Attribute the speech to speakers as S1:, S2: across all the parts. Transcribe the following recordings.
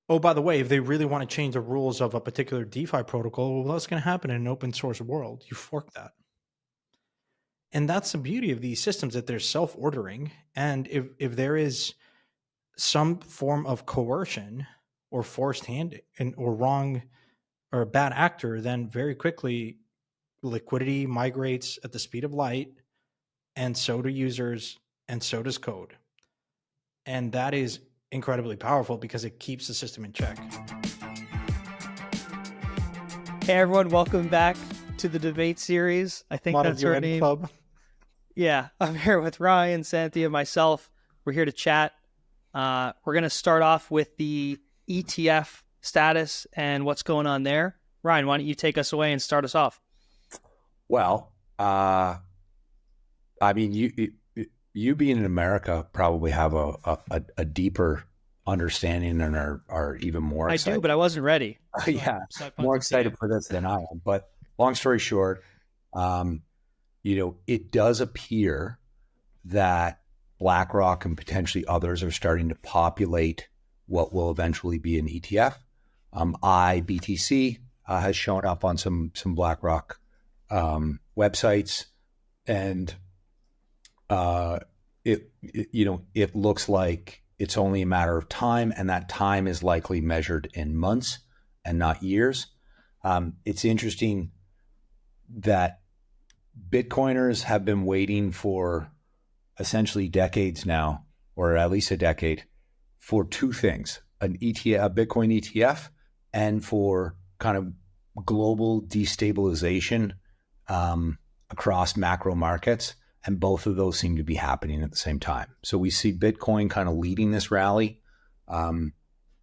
S1: Oh, by the way, if they really want to change the rules of a particular DeFi protocol, well, that's going to happen in an open source world. You fork that. And that's the beauty of these systems, that they're self-ordering. And if there is some form of coercion or forced hand or wrong or a bad actor, then very quickly liquidity migrates at the speed of light, and so do users, and so does code. And that is incredibly powerful because it keeps the system in check.
S2: Hey everyone, welcome back to the debate series. I think that's our name. Club. Yeah, I'm here with Ryan, Cynthia, myself. We're here to chat. We're going to start off with the ETF status and what's going on there. Ryan, why don't you take us away and start us off?
S3: Well, I mean, you being in America probably have a deeper understanding and are even more excited.
S2: I do, but I wasn't ready.
S3: Yeah, more excited for this than I am. But long story short, it does appear that BlackRock and potentially others are starting to populate what will eventually be an ETF. BTC has shown up on some BlackRock websites, and it looks like it's only a matter of time, and that time is likely measured in months and not years. It's interesting that Bitcoiners have been waiting for essentially decades now, or at least a decade, for two things: a Bitcoin ETF, and for kind of global destabilization across macro markets. And both of those seem to be happening at the same time. So we see Bitcoin kind of leading this rally,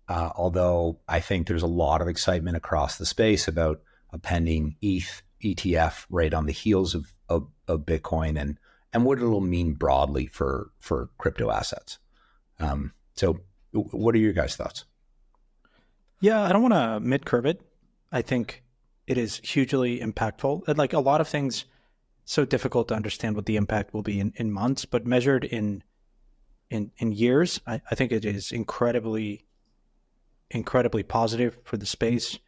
S3: although I think there's a lot of excitement across the space about a pending ETH ETF right on the heels of Bitcoin and what it'll mean broadly for crypto assets. So what are your guys' thoughts?
S1: Yeah, I don't want to mid-curve it. I think it is hugely impactful. Like a lot of things, so difficult to understand what the impact will be in months, but measured in years, I think it is incredibly positive for the space.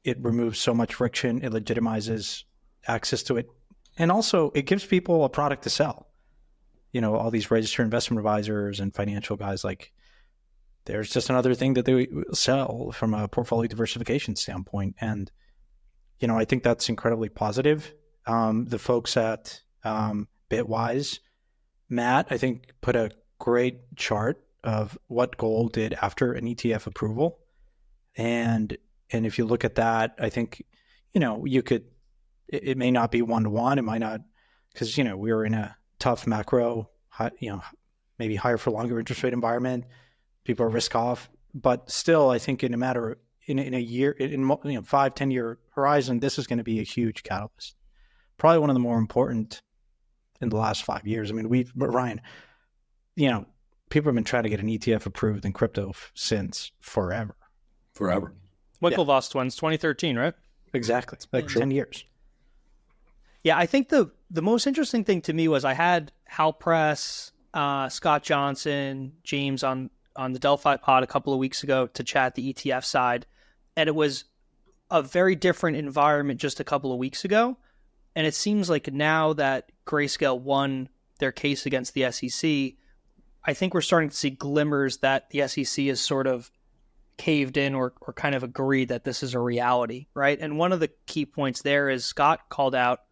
S1: It removes so much friction. It legitimizes access to it. And also it gives people a product to sell. All these registered investment advisors and financial guys, like there's just another thing that they sell from a portfolio diversification standpoint. And, I think that's incredibly positive. The folks at Bitwise, Matt, I think, put a great chart of what gold did after an ETF approval. And if you look at that, I think, you could, it may not be one-to-one. It might not, because, we were in a tough macro, maybe higher for longer interest rate environment. People are risk off. But still, I think in a year, in 5-10 year horizon, this is going to be a huge catalyst. Probably one of the more important in the last 5 years. I mean, but Ryan, people have been trying to get an ETF approved in crypto since forever.
S2: Winklevoss twins, 2013, right?
S1: Exactly. It's like 10 years.
S2: Yeah, I think the most interesting thing to me was I had Hal Press, Scott Johnson, James on the Delphi pod a couple of weeks ago to chat the ETF side. And it was a very different environment just a couple of weeks ago. And it seems like now that Grayscale won their case against the SEC, I think we're starting to see glimmers that the SEC is sort of caved in or kind of agreed that this is a reality, right? And one of the key points there is Scott called out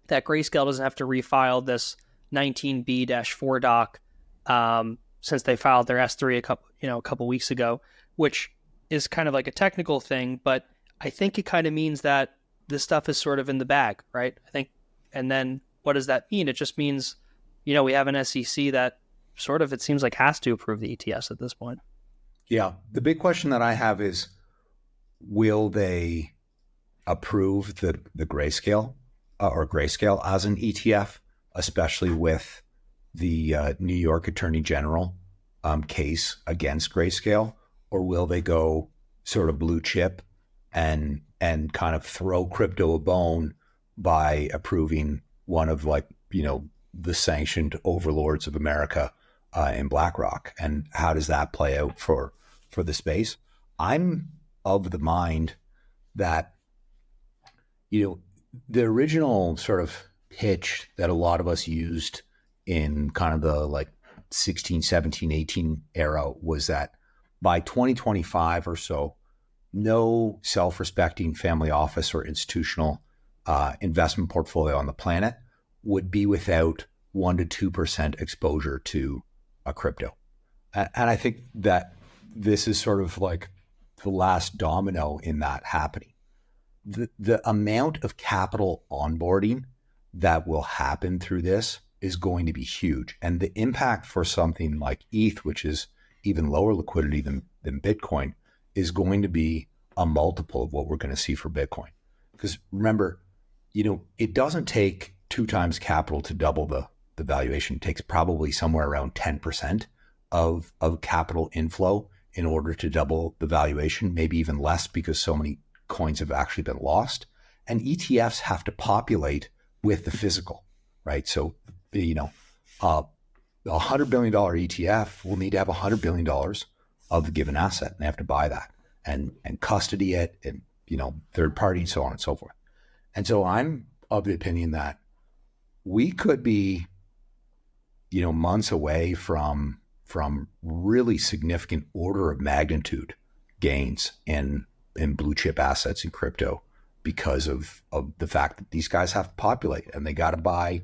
S2: that Grayscale doesn't have to refile this 19B-4 doc since they filed their S3 a couple weeks ago, which is kind of like a technical thing, but I think it kind of means that this stuff is sort of in the bag, right? I think, and then what does that mean? It just means, we have an SEC that sort of, it seems like, has to approve the ETFs at this point.
S3: Yeah. The big question that I have is, will they approve the Grayscale or Grayscale as an ETF, especially with the New York Attorney General case against Grayscale, or will they go sort of blue chip and kind of throw crypto a bone by approving one of the sanctioned overlords of America in BlackRock? And how does that play out for the space? I'm of the mind that, the original sort of pitch that a lot of us used in kind of the like 16, 17, 18 era was that by 2025 or so, no self-respecting family office or institutional investment portfolio on the planet would be without 1% to 2% exposure to a crypto. And I think that this is sort of like the last domino in that happening. The amount of capital onboarding that will happen through this is going to be huge. And the impact for something like ETH, which is even lower liquidity than Bitcoin, is going to be a multiple of what we're going to see for Bitcoin. Because remember, it doesn't take 2 times capital to double the valuation. It takes probably somewhere around 10% of capital inflow in order to double the valuation, maybe even less because so many coins have actually been lost. And ETFs have to populate with the physical, right? So, a $100 billion ETF will need to have $100 billion of the given asset, and they have to buy that and custody it, and third party, and so on and so forth. And so I'm of the opinion that we could be, months away from really significant order of magnitude gains in blue chip assets in crypto because of the fact that these guys have to populate, and they got to buy,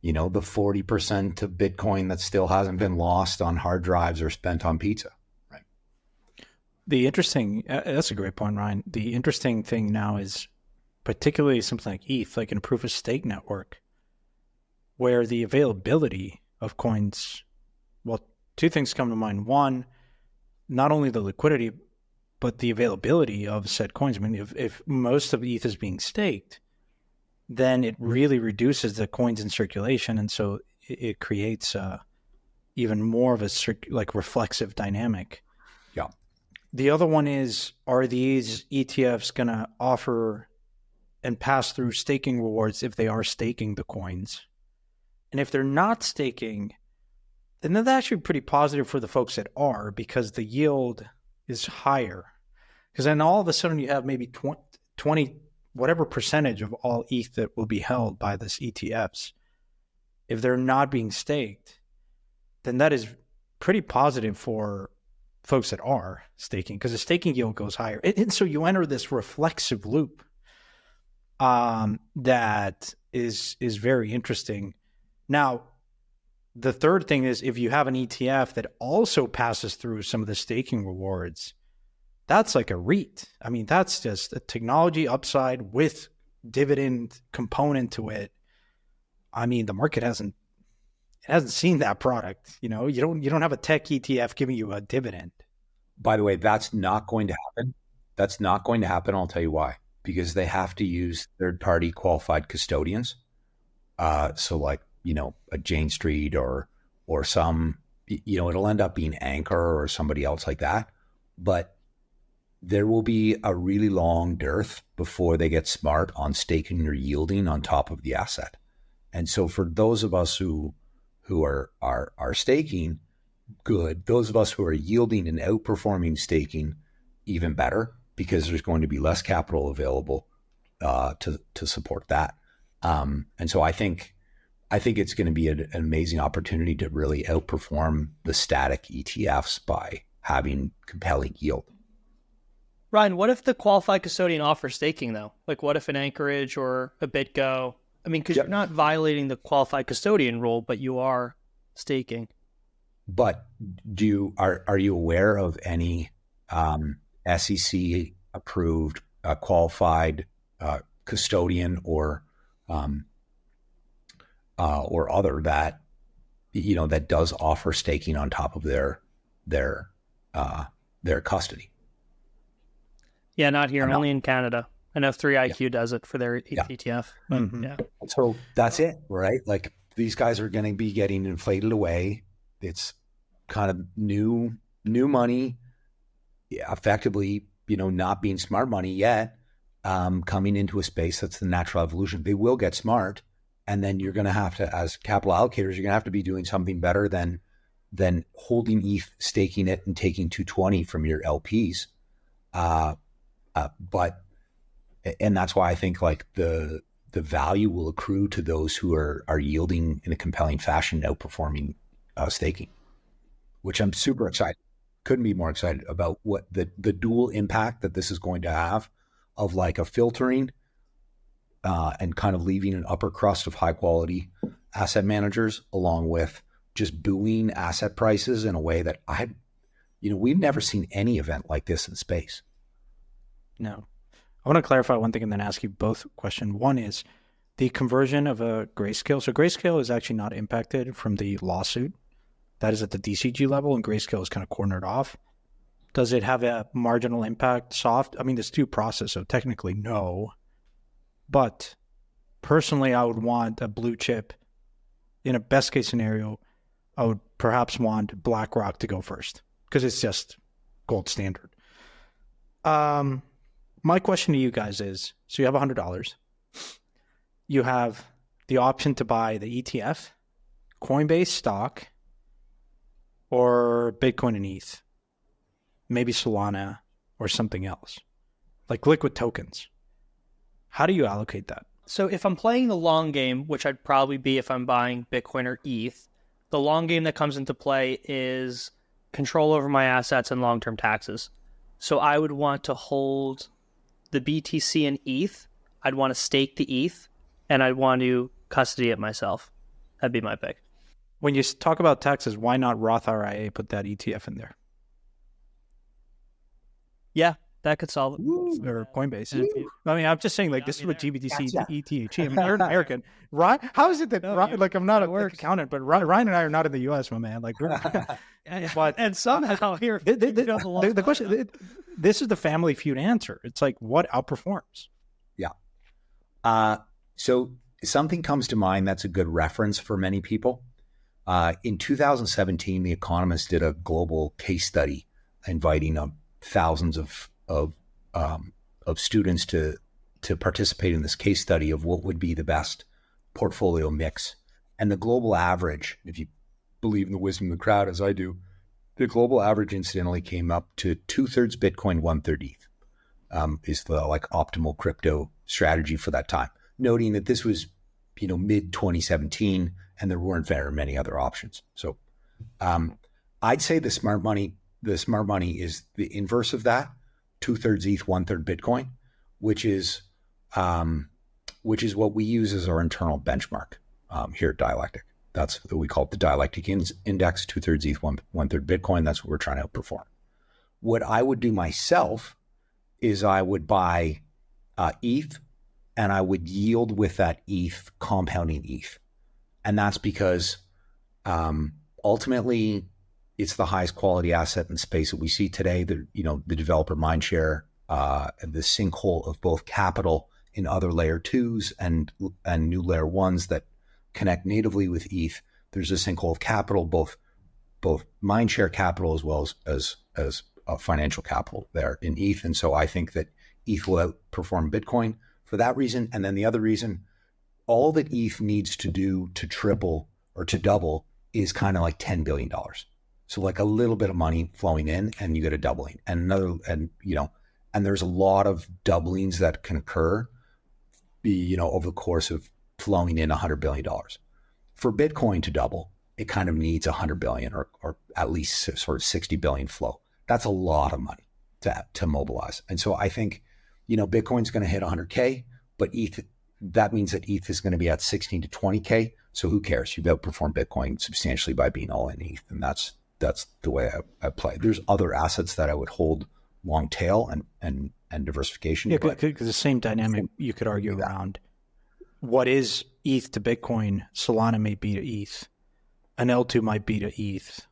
S3: the 40% of Bitcoin that still hasn't been lost on hard drives or spent on pizza. Right.
S1: That's a great point, Ryan. The interesting thing now is particularly something like ETH, like in a proof of stake network, where the availability of coins, well, 2 things come to mind. One, not only the liquidity, but the availability of said coins. I mean, if most of ETH is being staked, then it really reduces the coins in circulation. And so it creates even more of a reflexive dynamic.
S3: Yeah.
S1: The other one is, are these ETFs going to offer and pass through staking rewards if they are staking the coins? And if they're not staking, then that's actually pretty positive for the folks that are, because the yield is higher. Because then all of a sudden you have maybe 20, whatever percentage of all ETH that will be held by this ETFs. If they're not being staked, then that is pretty positive for folks that are staking, because the staking yield goes higher. And so you enter this reflexive loop that is very interesting. Now, the third thing is, if you have an ETF that also passes through some of the staking rewards, that's like a REIT. I mean, that's just a technology upside with dividend component to it. I mean, the market hasn't seen that product. You don't have a tech ETF giving you a dividend.
S3: By the way, that's not going to happen. That's not going to happen. I'll tell you why. Because they have to use third-party qualified custodians. So like, a Jane Street or some, it'll end up being Anchor or somebody else like that. But there will be a really long dearth before they get smart on staking or yielding on top of the asset. And so for those of us who are staking, good. Those of us who are yielding and outperforming staking, even better, because there's going to be less capital available to support that. And so I think it's going to be an amazing opportunity to really outperform the static ETFs by having compelling yield.
S2: Ryan, what if the qualified custodian offers staking though? Like what if an Anchorage or a BitGo? I mean, because you're not violating the qualified custodian rule, but you are staking.
S3: But are you aware of any SEC approved qualified custodian or other that that does offer staking on top of their custody?
S2: Yeah, not here, only in Canada. I know 3IQ does it for their ETF. But yeah.
S3: So that's it, right? Like these guys are going to be getting inflated away. It's kind of new money, effectively, not being smart money yet, coming into a space that's the natural evolution. They will get smart. And then you're going to have to, as capital allocators, you're going to have to be doing something better than holding ETH, staking it, and taking 220 from your LPs. But that's why I think like the value will accrue to those who are yielding in a compelling fashion, outperforming staking, which I'm super excited. Couldn't be more excited about what the dual impact that this is going to have of like a filtering and kind of leaving an upper crust of high quality asset managers, along with just buoying asset prices in a way that we've never seen any event like this in space.
S1: No. I want to clarify one thing and then ask you both a question. One is the conversion of a Grayscale. So Grayscale is actually not impacted from the lawsuit. That is at the DCG level, and Grayscale is kind of cornered off. Does it have a marginal impact soft? I mean, there's due process, so technically no. But personally, I would want a blue chip. In a best case scenario, I would perhaps want BlackRock to go first because it's just gold standard. My question to you guys is, so you have $100. You have the option to buy the ETF, Coinbase stock, or Bitcoin and ETH, maybe Solana or something else, like liquid tokens. How do you allocate that?
S2: So if I'm playing the long game, which I'd probably be if I'm buying Bitcoin or ETH, the long game that comes into play is control over my assets and long-term taxes. So I would want to hold the BTC and ETH. I'd want to stake the ETH, and I'd want to custody it myself. That'd be my pick.
S1: When you talk about taxes, why not Roth IRA put that ETF in there?
S2: Yeah, that could solve it.
S1: Or Coinbase. I mean, I'm just saying, like, this is what GBTC, ETH. I mean, you're an American. Ryan, how is it that, like, I'm not an accountant, but Ryan and I are not in the U.S., my man. Like,
S2: but and somehow here,
S1: the question, this is the Family Feud answer. It's like, what outperforms?
S3: Yeah. So something comes to mind that's a good reference for many people. In 2017, The Economist did a global case study inviting thousands of students to participate in this case study of what would be the best portfolio mix. And the global average, if you believe in the wisdom of the crowd, as I do, the global average incidentally came up to 2/3 Bitcoin, 1/3 ETH, is the like optimal crypto strategy for that time. Noting that this was, mid 2017 and there weren't very many other options. So I'd say the smart money is the inverse of that, 2/3 ETH, 1/3 Bitcoin, which is what we use as our internal benchmark here at Dialectic. That's what we call it, the Dialectic Index, 2/3 ETH, 1/3 Bitcoin. That's what we're trying to outperform. What I would do myself is I would buy ETH, and I would yield with that ETH, compounding ETH. And that's because ultimately it's the highest quality asset in space that we see today. The developer mindshare, the sinkhole of both capital in other layer 2s and new layer 1s that connect natively with ETH. There's a sinkhole of capital, both mindshare capital as well as financial capital there in ETH. And so I think that ETH will outperform Bitcoin for that reason. And then the other reason, all that ETH needs to do to triple or to double is kind of like $10 billion. So like a little bit of money flowing in and you get a doubling, and there's a lot of doublings that can occur, over the course of flowing in $100 billion. For Bitcoin to double, it kind of needs 100 billion or at least sort of 60 billion flow. That's a lot of money to mobilize. And so I think, Bitcoin's going to hit 100K, but ETH, that means that ETH is going to be at 16 to 20K. So who cares? You've outperformed Bitcoin substantially by being all in ETH. And that's the way I play. There's other assets that I would hold long tail and diversification.
S1: Yeah, because the same dynamic you could argue around what is ETH to Bitcoin. Solana may be to ETH. An L2 might be to ETH.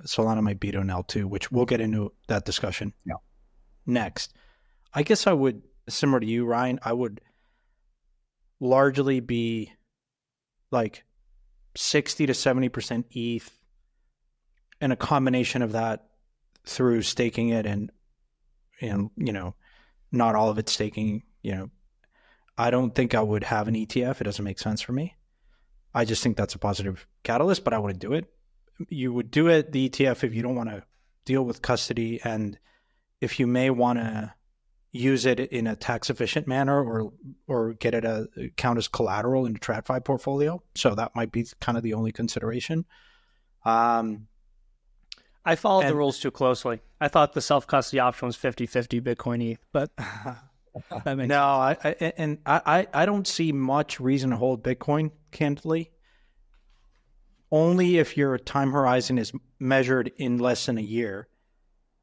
S1: Solana might be to an L2, which we'll get into that discussion next. I guess I would, similar to you, Ryan, I would largely be like 60 to 70% ETH, and a combination of that through staking it and not all of it staking. I don't think I would have an ETF. It doesn't make sense for me. I just think that's a positive catalyst, but I wouldn't do it. You would do it, the ETF, if you don't want to deal with custody and if you may want to use it in a tax efficient manner or get it a count as collateral in a TradFi portfolio. So that might be kind of the only consideration.
S2: I followed the rules too closely. I thought the self-custody option was 50-50 Bitcoin ETH, but that makes sense.
S1: I don't see much reason to hold Bitcoin, candidly. Only if your time horizon is measured in less than a year.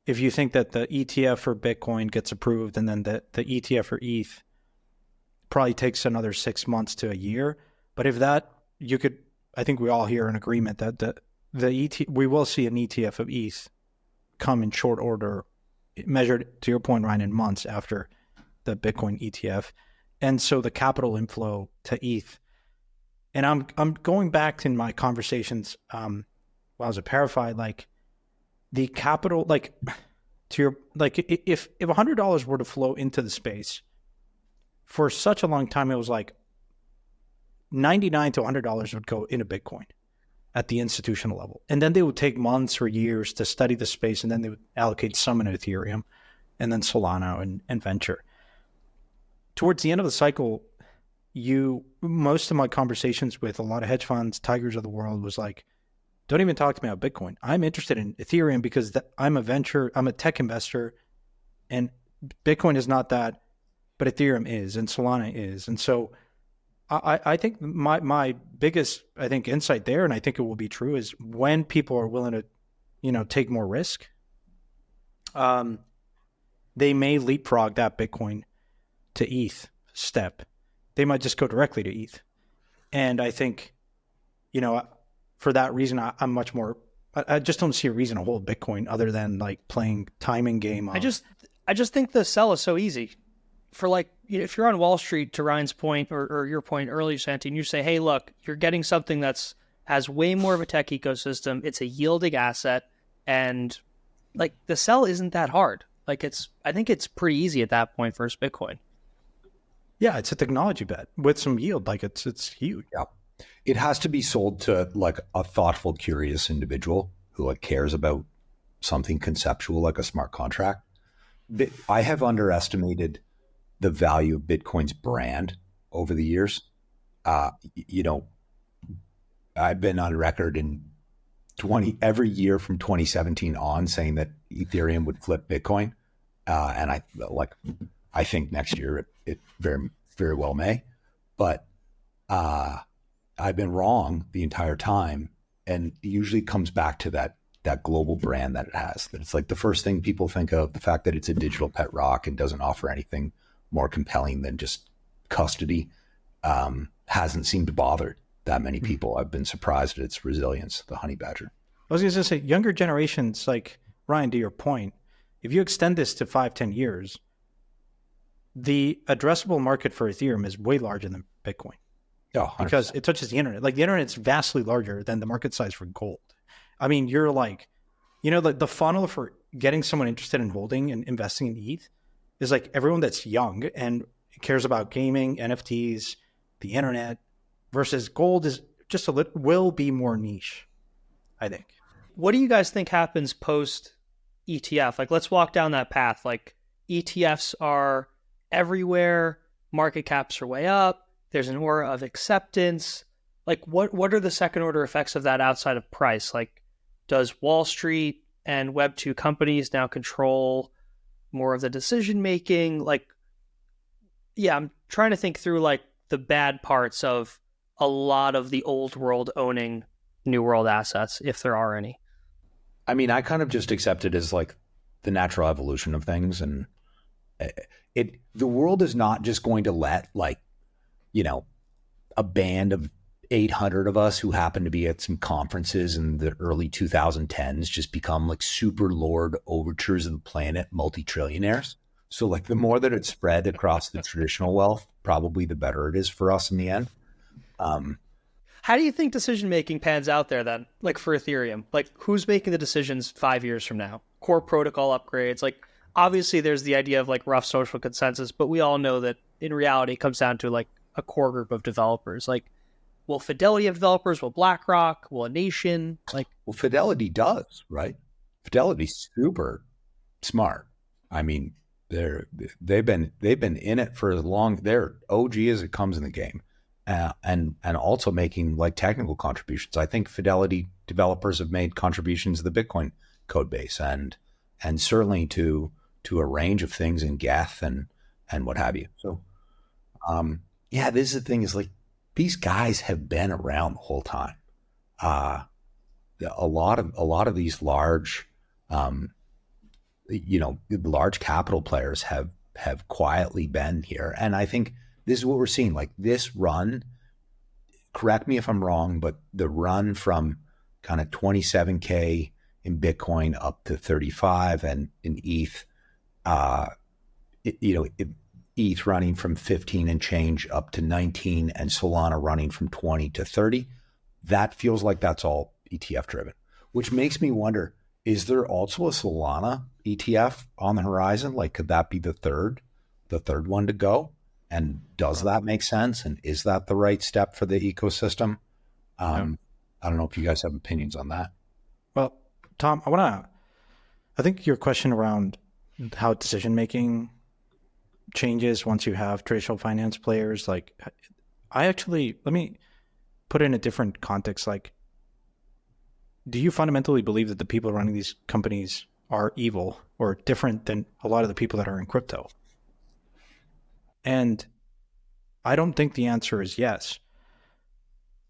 S1: If you think that the ETF for Bitcoin gets approved and then the ETF for ETH probably takes another 6 months to a year. But if that, you could, I think we all here are in agreement that we will see an ETF of ETH come in short order, measured, to your point, Ryan, in months after the Bitcoin ETF. And so the capital inflow to ETH. And I'm going back in my conversations while I was at Parafy, like, the capital, like, to your, like, if $100 were to flow into the space for such a long time, it was like $99 to $100 would go into Bitcoin at the institutional level. And then they would take months or years to study the space, and then they would allocate some in Ethereum and then Solana and venture. Towards the end of the cycle, most of my conversations with a lot of hedge funds, tigers of the world, was like, don't even talk to me about Bitcoin. I'm interested in Ethereum because I'm a tech investor, and Bitcoin is not that, but Ethereum is, and Solana is. And so I think my biggest, I think, insight there, and I think it will be true, is when people are willing to, take more risk, they may leapfrog that Bitcoin to ETH step. They might just go directly to ETH. And I think, for that reason, I'm much more, I just don't see a reason to hold Bitcoin other than like playing timing game.
S2: I just think the sell is so easy. For like, if you're on Wall Street, to Ryan's point or your point earlier, Santi, and you say, hey, look, you're getting something has way more of a tech ecosystem. It's a yielding asset. And like, the sell isn't that hard. Like, I think it's pretty easy at that point versus Bitcoin.
S1: Yeah, it's a technology bet with some yield. Like, it's huge.
S3: Yeah. It has to be sold to like a thoughtful, curious individual who like cares about something conceptual, like a smart contract. I have underestimated the value of Bitcoin's brand over the years. I've been on record in every year from 2017 on saying that Ethereum would flip Bitcoin. And I think next year it very, very well may, but, I've been wrong the entire time, and it usually comes back to that global brand that it has. That it's like the first thing people think of, the fact that it's a digital pet rock and doesn't offer anything more compelling than just custody, hasn't seemed to bother that many people. I've been surprised at its resilience, the honey badger.
S1: I was going to say, younger generations, like Ryan, to your point, if you extend this to 5-10 years, the addressable market for Ethereum is way larger than Bitcoin.
S3: Oh,
S1: because it touches the internet. Like, the internet's vastly larger than the market size for gold. I mean, you're like, the funnel for getting someone interested in holding and investing in ETH is like everyone that's young and cares about gaming, NFTs, the internet, versus gold is just will be more niche, I think.
S2: What do you guys think happens post ETF? Like, let's walk down that path. Like, ETFs are everywhere. Market caps are way up. There's an aura of acceptance. Like, what are the second order effects of that outside of price? Like, does Wall Street and Web2 companies now control more of the decision making? Like, yeah, I'm trying to think through like the bad parts of a lot of the old world owning new world assets, if there are any.
S3: I mean, I kind of just accept it as like the natural evolution of things, and the world is not just going to let like, a band of 800 of us who happen to be at some conferences in the early 2010s just become like super lord overtures of the planet multi-trillionaires. So like the more that it's spread across the traditional wealth, probably the better it is for us in the end.
S2: How do you think decision-making pans out there then? Like for Ethereum, like who's making the decisions 5 years from now? Core protocol upgrades, like obviously there's the idea of like rough social consensus, but we all know that in reality it comes down to like a core group of developers. Like, will Fidelity have developers? Will BlackRock? Will a nation? Like,
S3: well, Fidelity does, right? Fidelity's super smart. I mean, they've been in it for as long. They're OG as it comes in the game, and also making like technical contributions. I think Fidelity developers have made contributions to the Bitcoin code base, and certainly to a range of things in Geth and what have you. So, yeah, this is the thing, is like these guys have been around the whole time. A lot of these large, large capital players have quietly been here. And I think this is what we're seeing. Like this run, correct me if I'm wrong, but the run from kind of 27K in Bitcoin up to 35 and in ETH, ETH running from 15 and change up to 19 and Solana running from 20 to 30. That feels like that's all ETF driven, which makes me wonder, is there also a Solana ETF on the horizon? Like, could that be the third one to go? And does that make sense? And is that the right step for the ecosystem? I don't know if you guys have opinions on that.
S1: Well, Tom, I think your question around how decision-making changes once you have traditional finance players, like let me put it in a different context. Like, do you fundamentally believe that the people running these companies are evil or different than a lot of the people that are in crypto? And I don't think the answer is yes.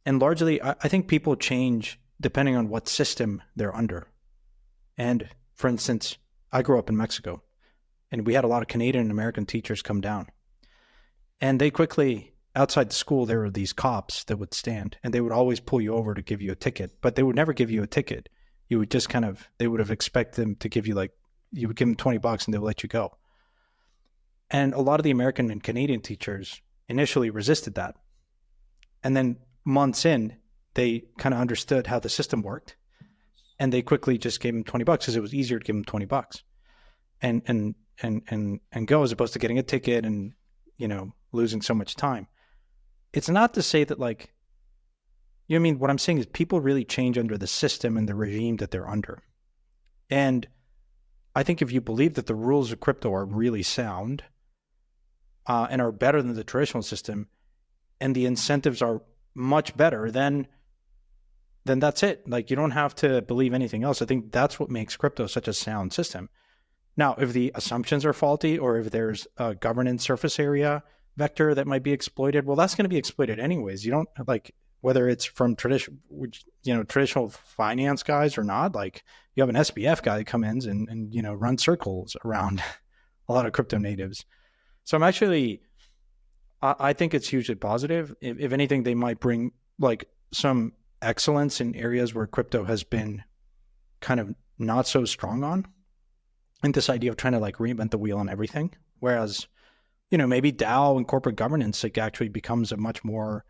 S1: And largely, I think people change depending on what system they're under. And for instance, I grew up in Mexico, and we had a lot of Canadian and American teachers come down. And they quickly, outside the school, there were these cops that would stand, and they would always pull you over to give you a ticket, but they would never give you a ticket. You would just they would have expected them to give you you would give them $20 and they would let you go. And a lot of the American and Canadian teachers initially resisted that. And then months in, they kind of understood how the system worked, and they quickly just gave them $20 because it was easier to give them $20 and go, as opposed to getting a ticket and, losing so much time. It's not to say that what I'm saying is people really change under the system and the regime that they're under. And I think if you believe that the rules of crypto are really sound and are better than the traditional system, and the incentives are much better, then that's it. Like, you don't have to believe anything else. I think that's what makes crypto such a sound system. Now, if the assumptions are faulty, or if there's a governance surface area vector that might be exploited, well, that's going to be exploited anyways. You don't whether it's from traditional finance guys or not. Like, you have an SBF guy that comes in and run circles around a lot of crypto natives. So I think it's hugely positive. If anything, they might bring some excellence in areas where crypto has been kind of not so strong on. And this idea of trying to reinvent the wheel on everything. Whereas, maybe DAO and corporate governance actually becomes a much more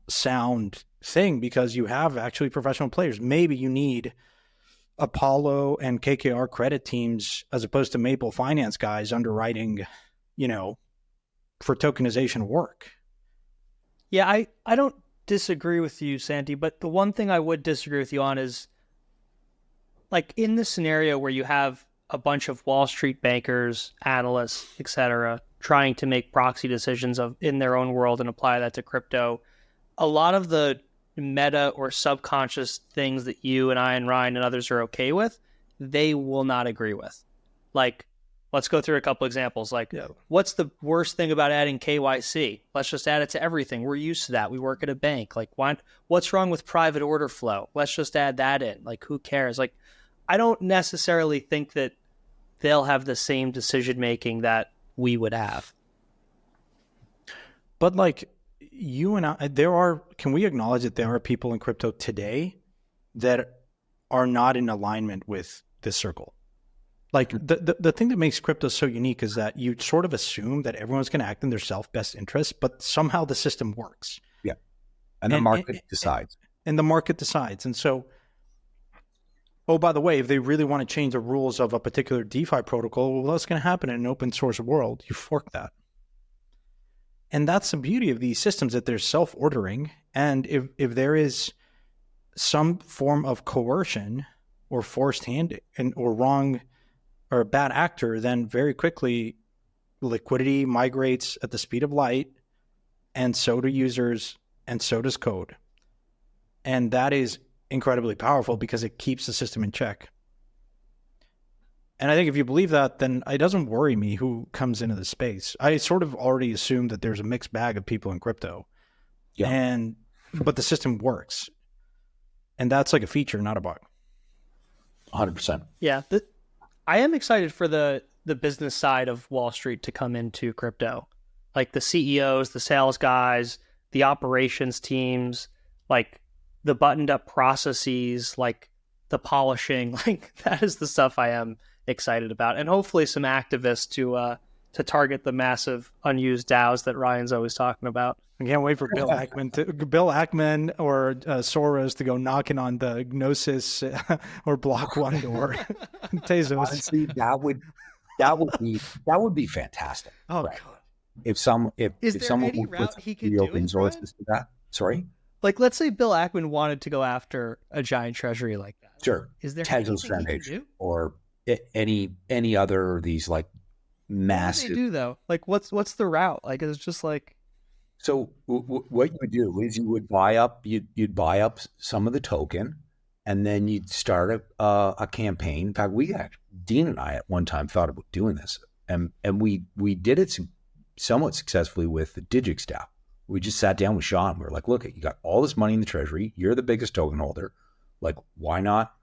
S1: sound thing, because you have actually professional players. Maybe you need Apollo and KKR credit teams as opposed to Maple finance guys underwriting, for tokenization work.
S2: Yeah, I don't disagree with you, Santi, but the one thing I would disagree with you on is, in this scenario where you have a bunch of Wall Street bankers, analysts, etc., trying to make proxy decisions in their own world and apply that to crypto, a lot of the meta or subconscious things that you and I and Ryan and others are okay with, they will not agree with. Let's go through a couple examples. What's the worst thing about adding KYC? Let's just add it to everything. We're used to that. We work at a bank. What's wrong with private order flow? Let's just add that in. Who cares? I don't necessarily think that they'll have the same decision-making that we would have. But
S1: you and I, can we acknowledge that there are people in crypto today that are not in alignment with this circle? The thing that makes crypto so unique is that you sort of assume that everyone's going to act in their self-best interest, but somehow the system works.
S3: Yeah. And the market decides.
S1: And the market decides. And so, oh, by the way, if they really want to change the rules of a particular DeFi protocol, well, what's going to happen in an open source world? You fork that. And that's the beauty of these systems, that they're self-ordering. And if there is some form of coercion or forced hand or wrong or a bad actor, then very quickly liquidity migrates at the speed of light, and so do users, and so does code. And that is incredibly powerful because it keeps the system in check. And I think if you believe that, then it doesn't worry me who comes into the space. I sort of already assume that there's a mixed bag of people in crypto.
S3: Yeah.
S1: But the system works. And that's like a feature, not a bug.
S3: 100%.
S2: Yeah. I am excited for the business side of Wall Street to come into crypto. Like the CEOs, the sales guys, the operations teams, like the buttoned up processes, like the polishing, like that is the stuff I am excited about. And hopefully some activists to target the massive unused DAOs that Ryan's always talking about.
S1: I can't wait for Bill Ackman or Soros to go knocking on the Gnosis or Block One door. Tezos.
S3: Honestly, that would be fantastic.
S1: Oh
S3: right?
S1: God!
S3: If someone
S2: any
S3: would
S2: route
S3: put
S2: he could
S3: the
S2: do
S3: open
S2: it,
S3: sources to that. Sorry.
S2: Like, let's say Bill Ackman wanted to go after a giant treasury like that.
S3: Sure.
S2: Is there
S3: Tezos
S2: anything he can
S3: Foundation
S2: do?
S3: or any other of these like
S2: What do
S3: massive.
S2: they do though? Like, what's the route? Like, it's just like.
S3: So what you would do is you'd buy up some of the token, and then you'd start a campaign. In fact, Dean and I at one time thought about doing this, and we did it somewhat successfully with the Digix DAO. We just sat down with Sean. And we were like, look, you got all this money in the treasury. You're the biggest token holder. Like, why not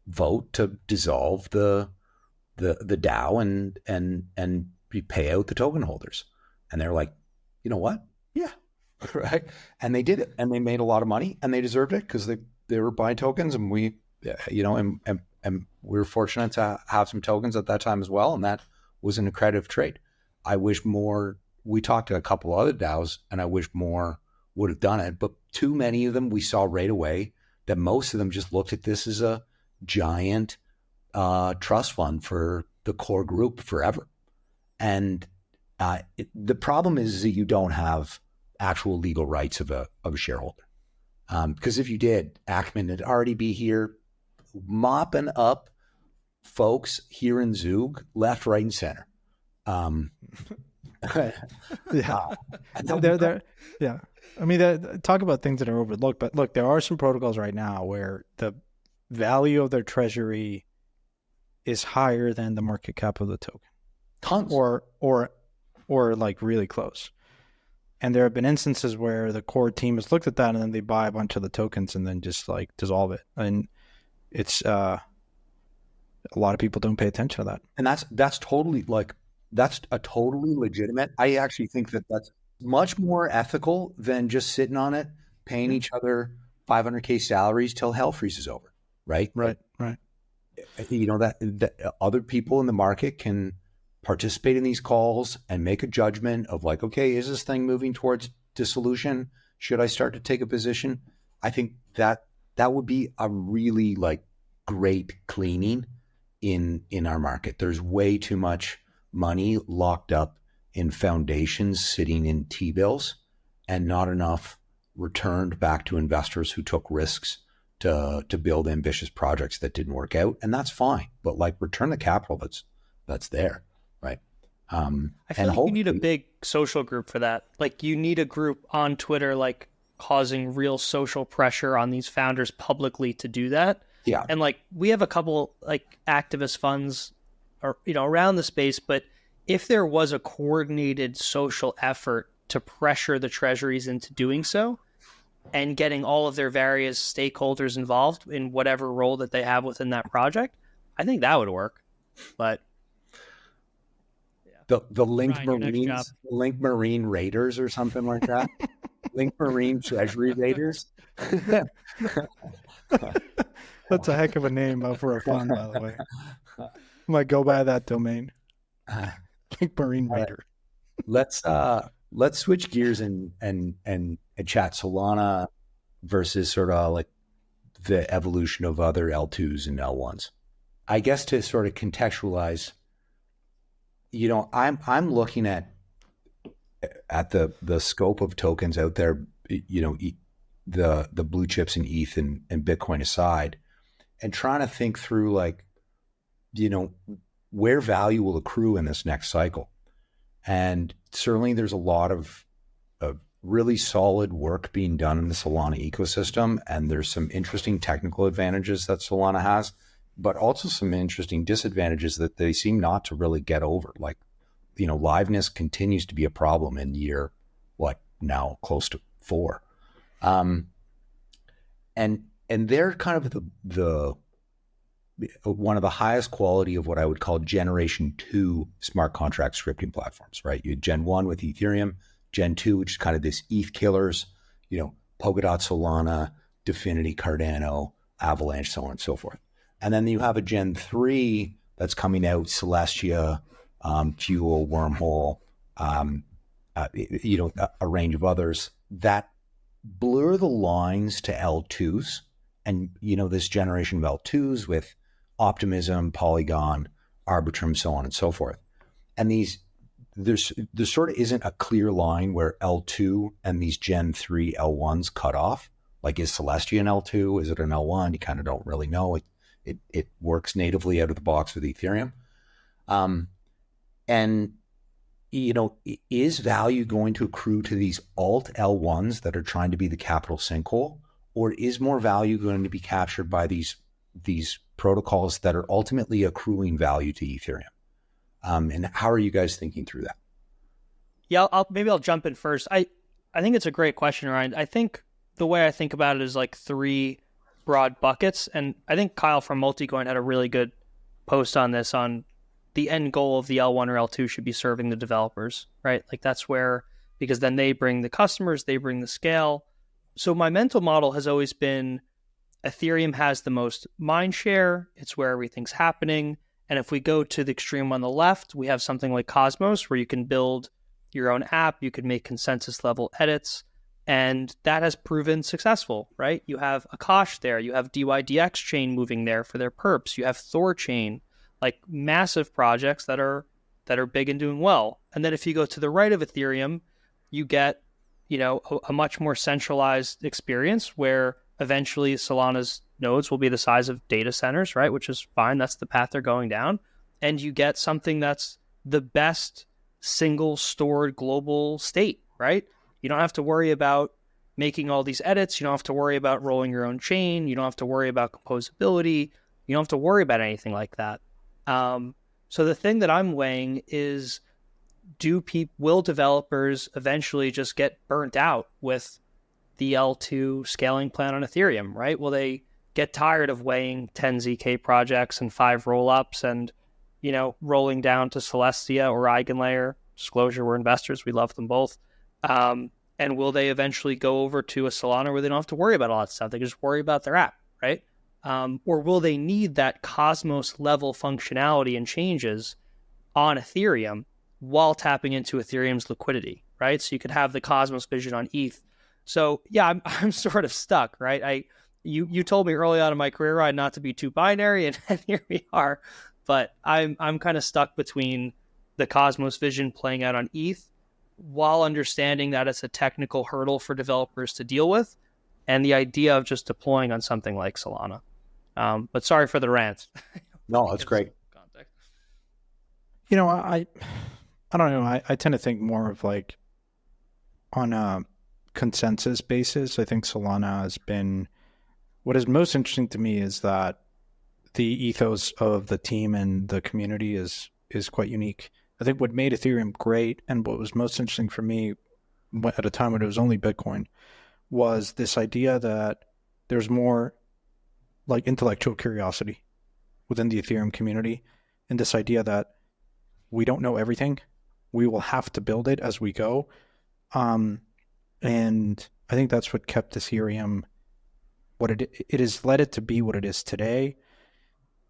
S3: vote to dissolve the DAO and pay out the token holders? And they're like, you know what? Yeah, right. And they did it, and they made a lot of money, and they deserved it because they were buying tokens, and we, and we were fortunate to have some tokens at that time as well, and that was an accretive trade. I wish more. We talked to a couple other DAOs, and I wish more would have done it, but too many of them we saw right away that most of them just looked at this as a giant trust fund for the core group forever, and the problem is that you don't have actual legal rights of a shareholder. Because if you did, Ackman would already be here mopping up folks here in Zug, left, right, and center.
S1: Yeah. Yeah. I mean, talk about things that are overlooked, but look, there are some protocols right now where the value of their treasury is higher than the market cap of the token.
S3: Tons.
S1: Or like really close. And there have been instances where the core team has looked at that and then they buy a bunch of the tokens and then just like dissolve it. And it's a lot of people don't pay attention to that.
S3: And that's totally that's a totally legitimate. I actually think that's much more ethical than just sitting on it, paying each other $500K salaries till hell freezes over. Right.
S1: Right.
S3: You know, that other people in the market can participate in these calls and make a judgment of like, okay, is this thing moving towards dissolution? Should I start to take a position? I think that would be a really like great cleaning in our market. There's way too much money locked up in foundations sitting in T-bills and not enough returned back to investors who took risks to build ambitious projects that didn't work out. And that's fine, but like return the capital that's there. Right.
S2: I feel like you need a big social group for that. Like you need a group on Twitter, like causing real social pressure on these founders publicly to do that.
S3: Yeah.
S2: And like we have a couple like activist funds or, around the space, but if there was a coordinated social effort to pressure the treasuries into doing so and getting all of their various stakeholders involved in whatever role that they have within that project, I think that would work. But
S3: the Link
S2: Ryan,
S3: Marines, Link Marine Raiders or something like that. Link Marine Treasury Raiders.
S1: That's a heck of a name for a fund, by the way. I might go by that domain. Link Marine Raider.
S3: Let's switch gears and chat Solana versus sort of like the evolution of other L2s and L1s. I guess to sort of contextualize, I'm looking at the scope of tokens out there, the blue chips and ETH and Bitcoin aside, and trying to think through like, where value will accrue in this next cycle. And certainly there's a lot of really solid work being done in the Solana ecosystem. And there's some interesting technical advantages that Solana has, but also some interesting disadvantages that they seem not to really get over. Like, liveness continues to be a problem in year, now close to 4. And they're kind of the one of the highest quality of what I would call generation 2 smart contract scripting platforms, right? You had Gen 1 with Ethereum, Gen 2, which is kind of this ETH killers, Polkadot, Solana, Dfinity, Cardano, Avalanche, so on and so forth. And then you have a Gen 3 that's coming out, Celestia, Fuel, Wormhole, a range of others that blur the lines to L2s. And, this generation of L2s with Optimism, Polygon, Arbitrum, so on and so forth. And there sort of isn't a clear line where L2 and these Gen 3 L1s cut off. Like, is Celestia an L2? Is it an L1? You kind of don't really know. It works natively out of the box with Ethereum. And, is value going to accrue to these alt L1s that are trying to be the capital sinkhole? Or is more value going to be captured by these protocols that are ultimately accruing value to Ethereum? And how are you guys thinking through that?
S2: Yeah, I'll jump in first. I think it's a great question, Ryan. I think the way I think about it is like 3 broad buckets. And I think Kyle from Multicoin had a really good post on this, on the end goal of the L1 or L2 should be serving the developers, right? Like, that's where, because then they bring the customers, they bring the scale. So my mental model has always been Ethereum has the most mind share. It's where everything's happening. And if we go to the extreme on the left, we have something like Cosmos, where you can build your own app, you can make consensus level edits, and that has proven successful, right? You have Akash there, you have DYDX chain moving there for their perps, you have Thor chain, like massive projects that are big and doing well. And then if you go to the right of Ethereum, you get a much more centralized experience where eventually Solana's nodes will be the size of data centers, right? Which is fine. That's the path they're going down. And you get something that's the best single stored global state, right? You don't have to worry about making all these edits. You don't have to worry about rolling your own chain. You don't have to worry about composability. You don't have to worry about anything like that. So the thing that I'm weighing is, will developers eventually just get burnt out with the L2 scaling plan on Ethereum, right? Will they get tired of weighing 10 ZK projects and 5 rollups and, rolling down to Celestia or Eigenlayer? Disclosure, we're investors. We love them both. And will they eventually go over to a Solana where they don't have to worry about all that stuff? They can just worry about their app, right? Or will they need that Cosmos level functionality and changes on Ethereum while tapping into Ethereum's liquidity, right? So you could have the Cosmos vision on ETH. So yeah, I'm sort of stuck, right? You told me early on in my career ride not to be too binary, and here we are. But I'm kind of stuck between the Cosmos vision playing out on ETH, while understanding that it's a technical hurdle for developers to deal with, and the idea of just deploying on something like Solana. But sorry for the rant.
S3: No, that's great.
S2: Context.
S1: I don't know. I tend to think more of like on a consensus basis. I think Solana has been, what is most interesting to me is that the ethos of the team and the community is quite unique. I think what made Ethereum great, and what was most interesting for me at a time when it was only Bitcoin, was this idea that there's more like intellectual curiosity within the Ethereum community, and this idea that we don't know everything. We will have to build it as we go. And I think that's what kept Ethereum what it has led it to be what it is today.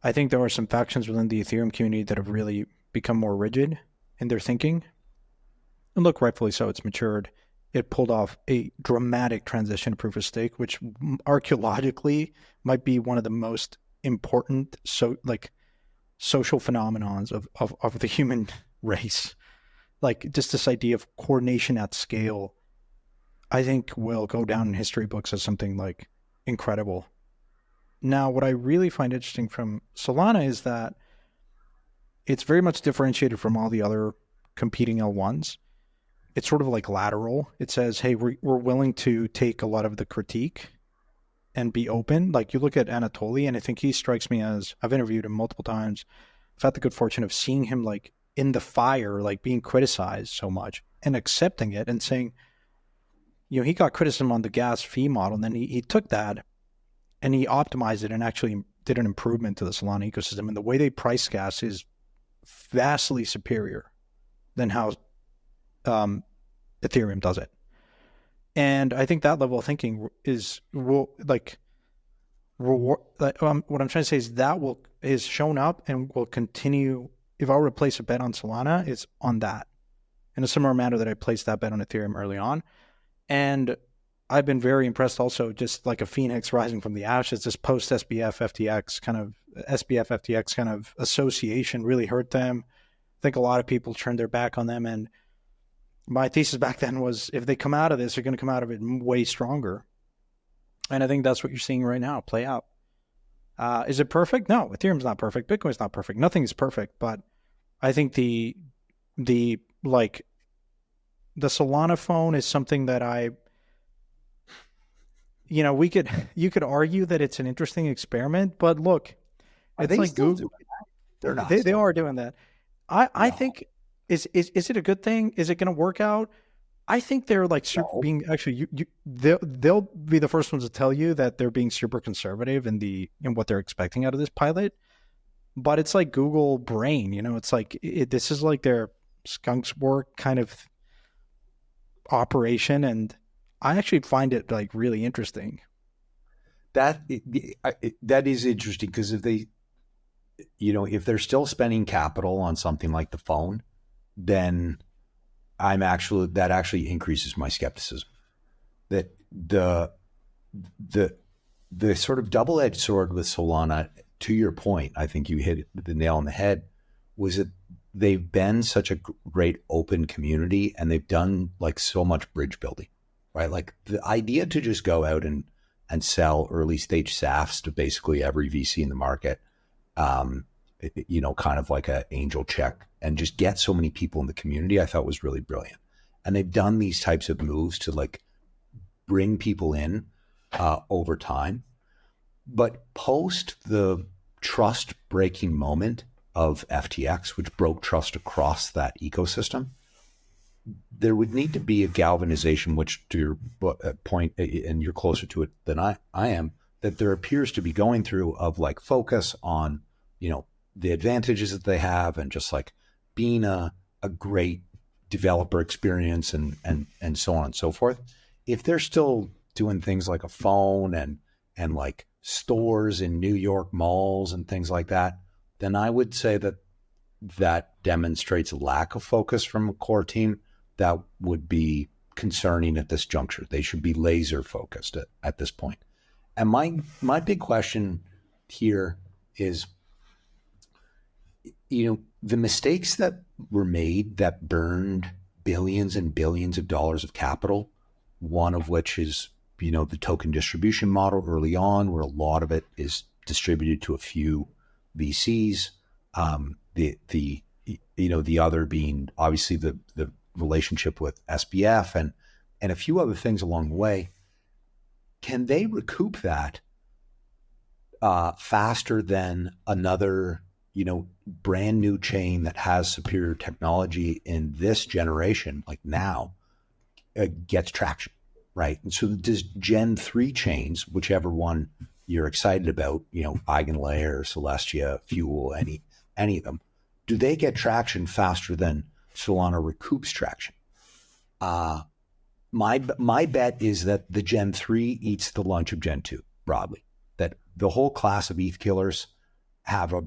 S1: I think there are some factions within the Ethereum community that have really become more rigid in their thinking. And look, rightfully so, it's matured. It pulled off a dramatic transition to proof of stake, which archaeologically might be one of the most important social phenomenons of the human race. Like, just this idea of coordination at scale, I think will go down in history books as something like incredible. Now, what I really find interesting from Solana is that it's very much differentiated from all the other competing L1s. It's sort of like lateral. It says, hey, we're willing to take a lot of the critique and be open. Like you look at Anatoly, and I think he strikes me as, I've interviewed him multiple times. I've had the good fortune of seeing him like in the fire, like being criticized so much and accepting it and saying, he got criticism on the gas fee model, and then he took that and he optimized it and actually did an improvement to the Solana ecosystem. And the way they price gas is vastly superior than how Ethereum does it. And I think that level of thinking what I'm trying to say is that is shown up and will continue. If I were to place a bet on Solana, it's on that in a similar manner that I placed that bet on Ethereum early on. And I've been very impressed also, just like a phoenix rising from the ashes, this post SBF FTX kind of association really hurt them. I think a lot of people turned their back on them. And my thesis back then was, if they come out of this, they're going to come out of it way stronger. And I think that's what you're seeing right now play out. Is it perfect? No, Ethereum's not perfect. Bitcoin's not perfect. Nothing is perfect. But I think the Solana phone is something that you could argue that it's an interesting experiment, but look, it's like Google.
S3: They're not.
S1: They are doing that. I think, is it a good thing? Is it going to work out? I think they're like being actually, they'll be the first ones to tell you that they're being super conservative in what they're expecting out of this pilot. But it's like Google Brain, it's like this is like their skunk's work kind of operation, and I actually find it like really interesting.
S3: That is interesting, because if they, if they're still spending capital on something like the phone, then that actually increases my skepticism. That the sort of double-edged sword with Solana, to your point, I think you hit the nail on the head, was that they've been such a great open community, and they've done like so much bridge building, right? Like the idea to just go out and sell early stage SAFs to basically every VC in the market, kind of like an angel check, and just get so many people in the community, I thought was really brilliant. And they've done these types of moves to like bring people in over time. But post the trust breaking moment of FTX, which broke trust across that ecosystem, there would need to be a galvanization, which, to your point, and you're closer to it than I am, that there appears to be going through, of like focus on, the advantages that they have, and just like being a great developer experience and so on and so forth. If they're still doing things like a phone and like stores in New York malls and things like that, then I would say that demonstrates a lack of focus from a core team that would be concerning at this juncture. They should be laser focused at this point. And my big question here is, the mistakes that were made that burned billions and billions of dollars of capital, one of which is, the token distribution model early on, where a lot of it is distributed to a few VCs. The other being obviously the relationship with SBF and a few other things along the way. Can they recoup that faster than another, brand new chain that has superior technology in this generation, like now, gets traction, right? And so does Gen 3 chains, whichever one you're excited about, Eigenlayer, Celestia, Fuel, any of them, do they get traction faster than Solana recoups traction? My bet is that the Gen 3 eats the lunch of Gen 2 broadly, that the whole class of ETH killers have a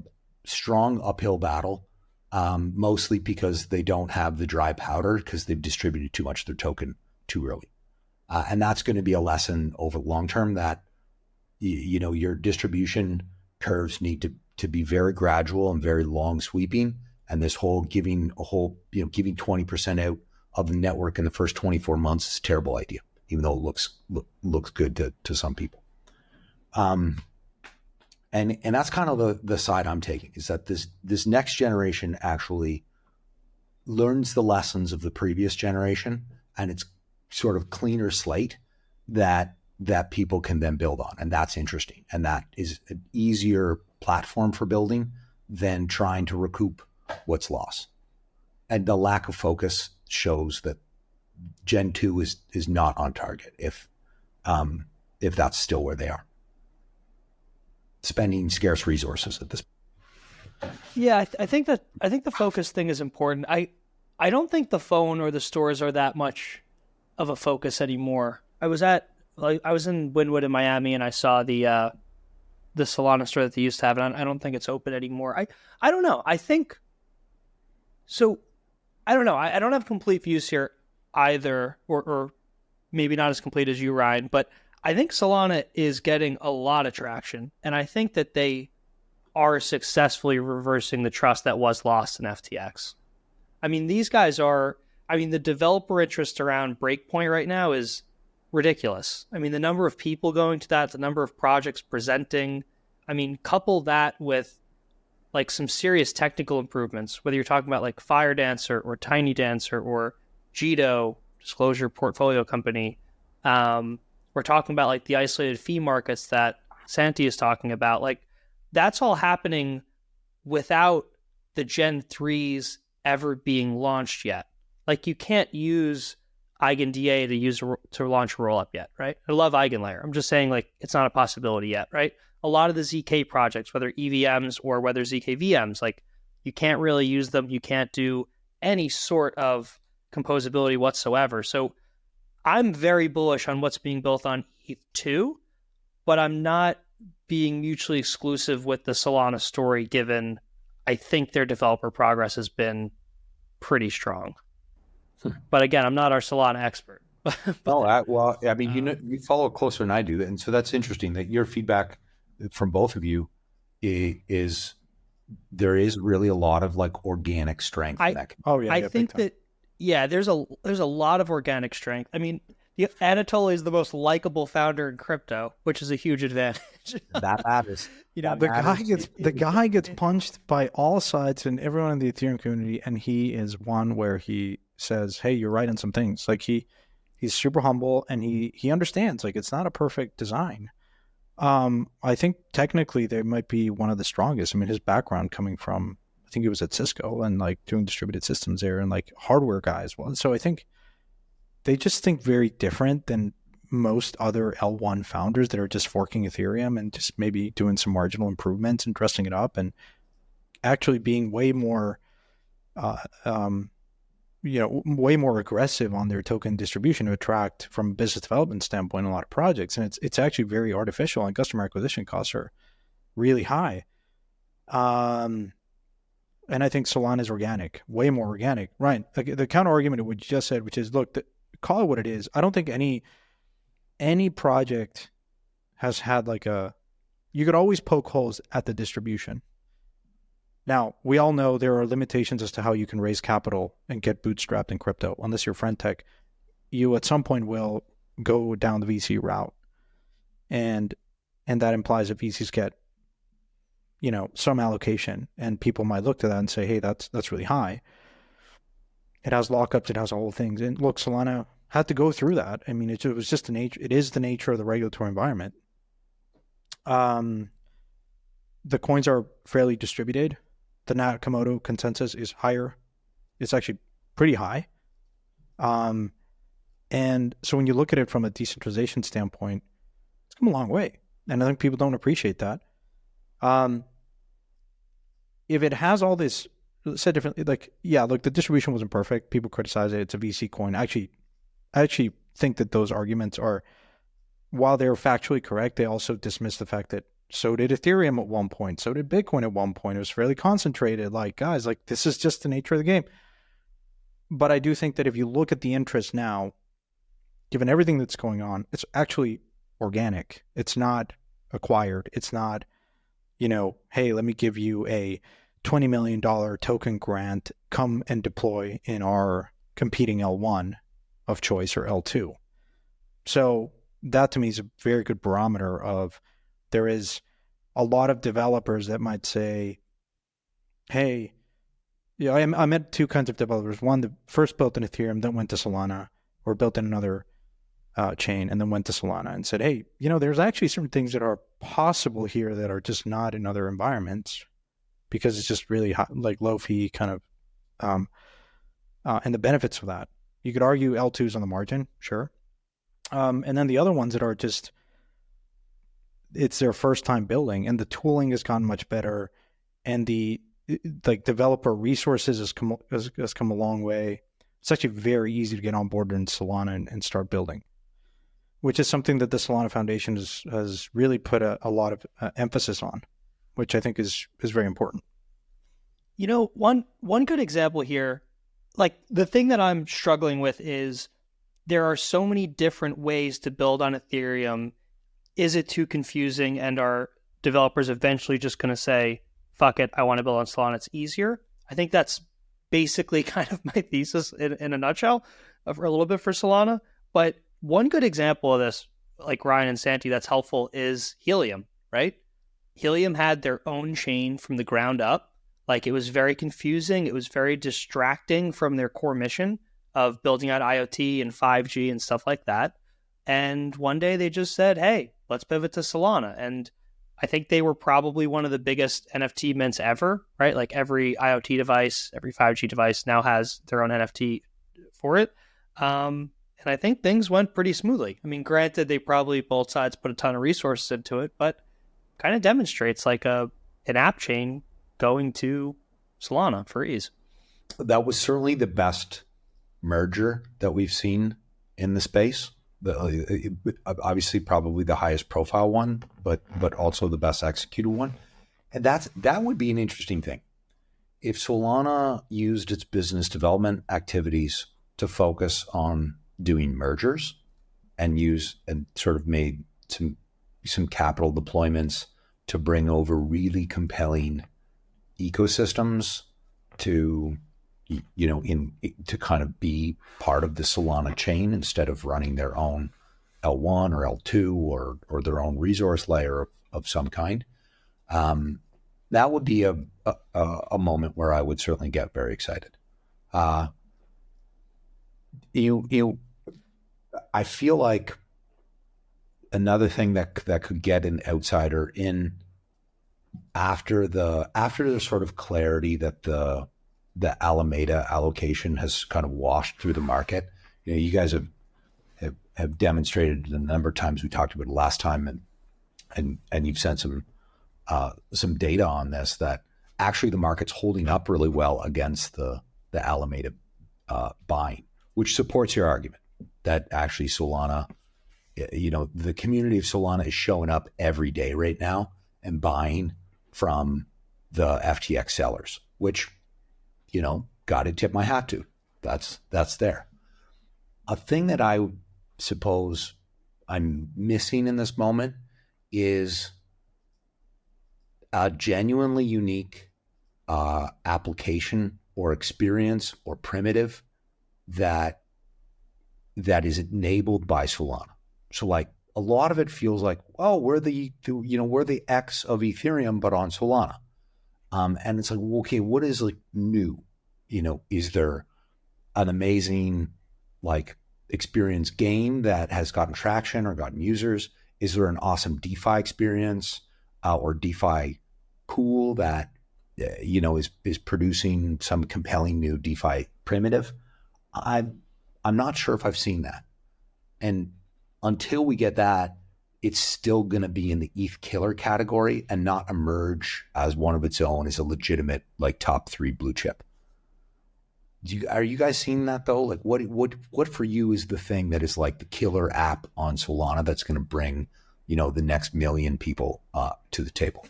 S3: strong uphill battle, mostly because they don't have the dry powder, because they've distributed too much of their token too early. And that's going to be a lesson over the long term, that your distribution curves need to be very gradual and very long sweeping. And this whole giving 20% out of the network in the first 24 months is a terrible idea, even though it looks good to some people. And that's kind of the side I'm taking, is that this next generation actually learns the lessons of the previous generation, and it's sort of cleaner slate that people can then build on. And that's interesting. And that is an easier platform for building than trying to recoup what's lost. And the lack of focus shows that Gen 2 is not on target if that's still where they are. Spending scarce resources at this point.
S2: Yeah, I think the focus thing is important. I don't think the phone or the stores are that much of a focus anymore. I was in Wynwood in Miami, and I saw the Solana store that they used to have, and I don't think it's open anymore. I don't know. I think so. I don't know. I don't have complete views here either, or maybe not as complete as you, Ryan, but I think Solana is getting a lot of traction, and I think that they are successfully reversing the trust that was lost in FTX. I mean, these guys are, the developer interest around Breakpoint right now is ridiculous. I mean, the number of people going to that, the number of projects presenting, couple that with like some serious technical improvements, whether you're talking about like Fire Dancer or Tiny Dancer or Jito, Disclosure Portfolio Company. We're talking about like the isolated fee markets that Santi is talking about. Like, that's all happening without the Gen 3s ever being launched yet. Like, you can't use EigenDA to launch a rollup yet, right? I love EigenLayer. I'm just saying, like, it's not a possibility yet, right? A lot of the ZK projects, whether EVMs or whether ZK VMs, like, you can't really use them. You can't do any sort of composability whatsoever. So I'm very bullish on what's being built on ETH2, but I'm not being mutually exclusive with the Solana story, given I think their developer progress has been pretty strong. But again, I'm not our Solana expert.
S3: You follow it closer than I do. And so that's interesting that your feedback from both of you is there is really a lot of like organic strength.
S2: I think that, there's a lot of organic strength. I mean, Anatoly is the most likable founder in crypto, which is a huge advantage.
S3: That matters.
S1: The guy gets punched by all sides and everyone in the Ethereum community, and he is one where he says, "Hey, you're right on some things." Like, he's super humble, and he understands, like, it's not a perfect design. I think technically they might be one of the strongest. I mean, his background coming from, I think he was at Cisco and like doing distributed systems there, and like hardware guy as well. So I think they just think very different than most other L1 founders that are just forking Ethereum and just maybe doing some marginal improvements and dressing it up, and actually being way more, way more aggressive on their token distribution to attract, from a business development standpoint, a lot of projects. And it's actually very artificial, and customer acquisition costs are really high. And I think Solana is organic, way more organic. Ryan, the counter argument to what you just said, which is, look, call it what it is. I don't think any project has had like you could always poke holes at the distribution. Now, we all know there are limitations as to how you can raise capital and get bootstrapped in crypto. Unless you're Friendtech, you at some point will go down the VC route. And that implies that VCs get, some allocation, and people might look to that and say, hey, that's really high. It has lockups, it has all the things. And look, Solana had to go through that. I mean, it was just it is the nature of the regulatory environment. The coins are fairly distributed. The Nakamoto consensus is higher. It's actually pretty high. And so when you look at it from a decentralization standpoint, it's come a long way. And I think people don't appreciate that. If it has all this, said differently, look, the distribution wasn't perfect. People criticize it. It's a VC coin. I actually think that those arguments are, while they're factually correct, they also dismiss the fact that so did Ethereum at one point. So did Bitcoin at one point. It was fairly concentrated. Like, guys, like, this is just the nature of the game. But I do think that if you look at the interest now, given everything that's going on, it's actually organic. It's not acquired. It's not, hey, let me give you a $20 million token grant, come and deploy in our competing L1 of choice or L2. So that to me is a very good barometer of there is a lot of developers that might say, hey, yeah, I met two kinds of developers. One that first built in Ethereum, then went to Solana, or built in another chain, and then went to Solana and said, hey, there's actually certain things that are possible here that are just not in other environments because it's just really high, like low fee kind of, and the benefits of that. You could argue L2s on the margin, sure. And then the other ones that are just, it's their first time building, and the tooling has gotten much better, and the developer resources has come a long way. It's actually very easy to get on board in Solana and start building, which is something that the Solana Foundation has really put a lot of emphasis on, which I think is very important.
S2: One good example here, like the thing that I'm struggling with is there are so many different ways to build on Ethereum. Is it too confusing, and are developers eventually just going to say, fuck it, I want to build on Solana, it's easier? I think that's basically kind of my thesis in a nutshell for a little bit for Solana. But one good example of this, like Ryan and Santi, that's helpful is Helium, right? Helium had their own chain from the ground up. Like, it was very confusing. It was very distracting from their core mission of building out IoT and 5G and stuff like that. And one day they just said, hey, let's pivot to Solana. And I think they were probably one of the biggest NFT mints ever, right? Like every IoT device, every 5G device now has their own NFT for it. And I think things went pretty smoothly. I mean, granted, they probably both sides put a ton of resources into it, but kind of demonstrates like an app chain going to Solana for ease.
S3: That was certainly the best merger that we've seen in the space. Obviously, probably the highest profile one, but also the best executed one. And that would be an interesting thing. If Solana used its business development activities to focus on doing mergers and sort of made some capital deployments to bring over really compelling ecosystems to kind of be part of the Solana chain instead of running their own L1 or L2 or their own resource layer of some kind. That would be a moment where I would certainly get very excited. I feel like another thing that could get an outsider in after the sort of clarity that the Alameda allocation has kind of washed through the market. You guys have demonstrated the number of times we talked about it last time, and you've sent some data on this that actually the market's holding up really well against the Alameda buying, which supports your argument that actually Solana, the community of Solana is showing up every day right now and buying from the FTX sellers, which, got to tip my hat to. That's there. A thing that I suppose I'm missing in this moment is a genuinely unique application or experience or primitive that is enabled by Solana. So like a lot of it feels like, oh, we're the X of Ethereum, but on Solana. And it's like, okay, what is like new? Is there an amazing like experience game that has gotten traction or gotten users? Is there an awesome DeFi experience or DeFi pool that is producing some compelling new DeFi primitive? I'm not sure if I've seen that. And until we get that, it's still going to be in the ETH killer category and not emerge as one of its own as a legitimate like top 3 blue chip. Are you guys seeing that though? Like what for you is the thing that is like the killer app on Solana that's going to bring, the next million people to the table?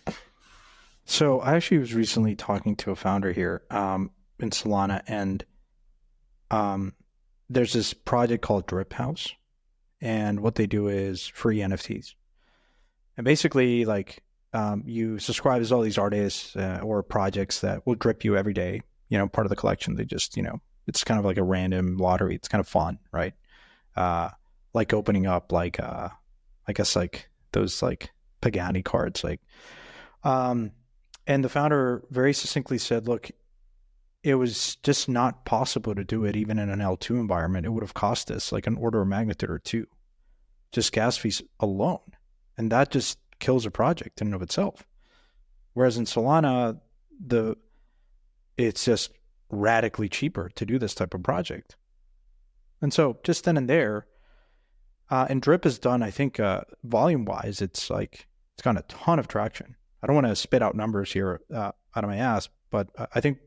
S1: So I actually was recently talking to a founder here in Solana, and there's this project called Drip House. And what they do is free NFTs. And basically, like, you subscribe as all these artists or projects that will drip you every day, part of the collection. They just, it's kind of like a random lottery. It's kind of fun, right? Like opening up, like, I guess, like those, like, Pagani cards, like, And the founder very succinctly said, look, it was just not possible to do it even in an L2 environment. It would have cost us like an order of magnitude or two, just gas fees alone. And that just kills a project in and of itself. Whereas in Solana, it's just radically cheaper to do this type of project. And so just then and there, and Drip has done, I think, volume-wise, it's gotten a ton of traction. I don't want to spit out numbers here out of my ass, but I think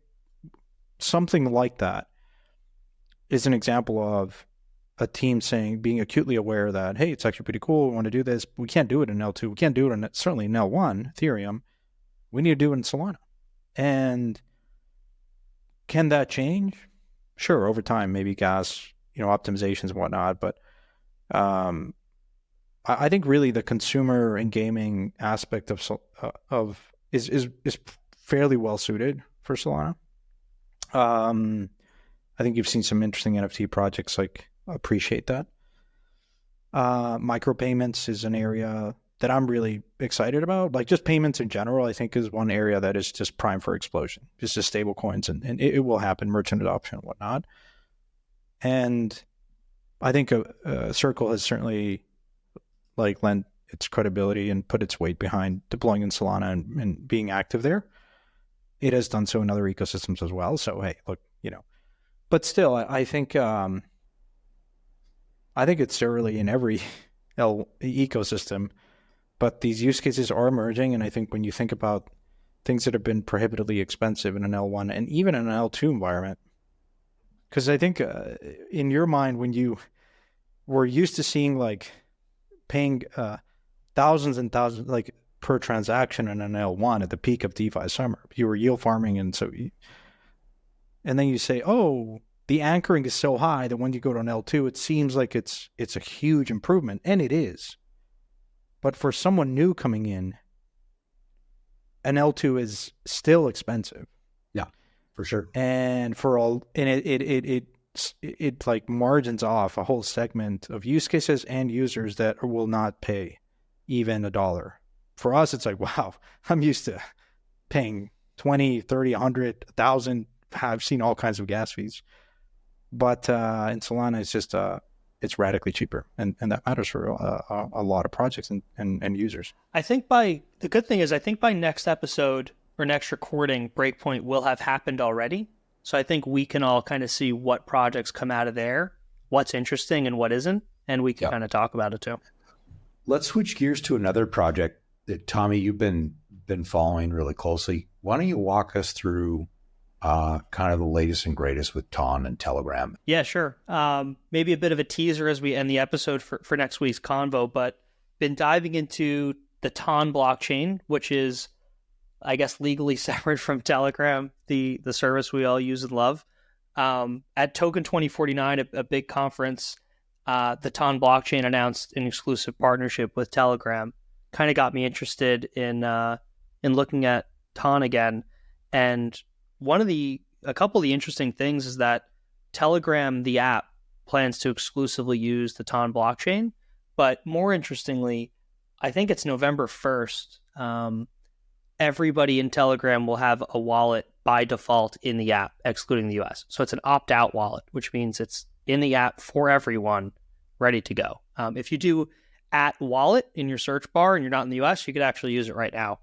S1: something like that is an example of a team being acutely aware that, hey, it's actually pretty cool. We want to do this. We can't do it in L2. We can't do it in certainly in L1, Ethereum. We need to do it in Solana. And can that change? Sure, over time, maybe gas, optimizations and whatnot. But I think really the consumer and gaming aspect is fairly well suited for Solana. I think you've seen some interesting NFT projects appreciate that. Micropayments is an area that I'm really excited about. Like just payments in general, I think is one area that is just prime for explosion. Just as stable coins and it will happen, merchant adoption and whatnot. And I think Circle has certainly lent its credibility and put its weight behind deploying in Solana and being active there. It has done so in other ecosystems as well. So hey, look, but still, I think it's early in every ecosystem, but these use cases are emerging. And I think when you think about things that have been prohibitively expensive in an L1 and even in an L2 environment, because I think in your mind, when you were used to seeing paying thousands and thousands per transaction in an L1 at the peak of DeFi summer, you were yield farming, and then you say, oh, the anchoring is so high that when you go to an L2, it seems like it's a huge improvement, and it is. But for someone new coming in, an L2 is still expensive.
S3: Yeah, for sure.
S1: And it margins off a whole segment of use cases and users that will not pay even $1. For us, it's wow, I'm used to paying 20, 30, 100, 1,000. I've seen all kinds of gas fees. But in Solana, it's just it's radically cheaper, and that matters for a lot of projects and users.
S2: The good thing is, I think by next episode or next recording, Breakpoint will have happened already. So I think we can all kind of see what projects come out of there, what's interesting and what isn't, and we can kind of talk about it too.
S3: Let's switch gears to another project that, Tommy, you've been following really closely. Why don't you walk us through kind of the latest and greatest with Tron and Telegram?
S2: Yeah, sure. Maybe a bit of a teaser as we end the episode for next week's convo, but been diving into the Tron blockchain, which is, I guess, legally separate from Telegram, the service we all use and love. At Token 2049, a big conference, the Tron blockchain announced an exclusive partnership with Telegram. Kind of got me interested in looking at Tron again. And a couple of the interesting things is that Telegram, the app, plans to exclusively use the Tron blockchain. But more interestingly, I think it's November 1st. Everybody in Telegram will have a wallet by default in the app, excluding the US. So it's an opt-out wallet, which means it's in the app for everyone, ready to go. If you do @wallet in your search bar and you're not in the US, you could actually use it right now.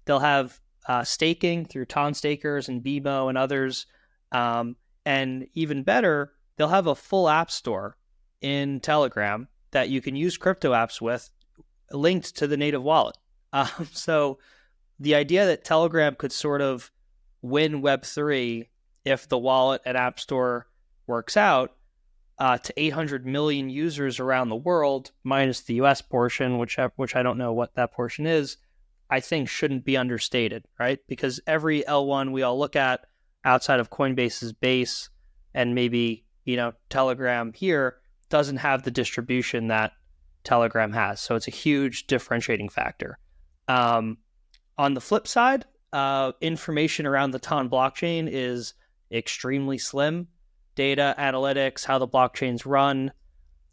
S2: They'll have staking through Ton Stakers and Bebo and others. And even better, they'll have a full app store in Telegram that you can use crypto apps with, linked to the native wallet. So the idea that Telegram could sort of win Web3 if the wallet and app store works out to 800 million users around the world, minus the US portion, which I don't know what that portion is, I think shouldn't be understated, right? Because every L1 we all look at outside of Coinbase's base and maybe, Telegram here doesn't have the distribution that Telegram has. So it's a huge differentiating factor. On the flip side, information around the Tron blockchain is extremely slim. Data, analytics, how the blockchains run,